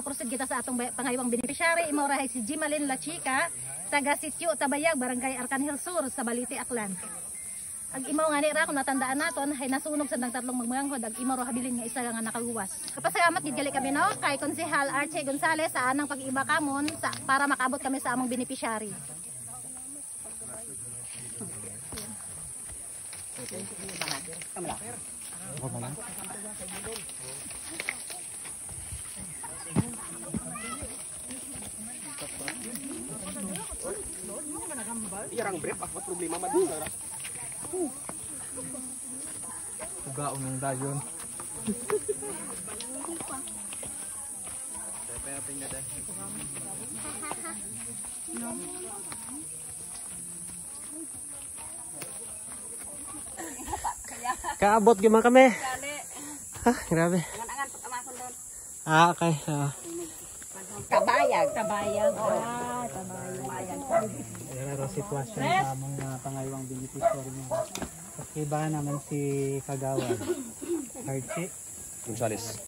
maproceed kita sa atong pangaywang beneficiary. Imo rahay si Jimalin La Chica, taga Sitio Tabayag, Barangay Arcangel Sur, sa Balite, Aklan. Ag imaw nga ni ra kung natandaan naton hay nasunog sa nang tatlong magmanghod ag imaw ro habilin nga isa nga nakaguwas. Kapasalamat gid gali kami no kay Konsehal Archie Gonzales sa anang pag-iba kamon para makaabot kami sa among beneficiary. Irang brief apa problema madura. Ugaon ng dayon. Kaabot gimana kami? Hah, grabe. Okay. Tabayag. Ayan ang sitwasyon sa mga pangaywang beneficiary niya. Iba naman si Kagawad Archie Gonzales.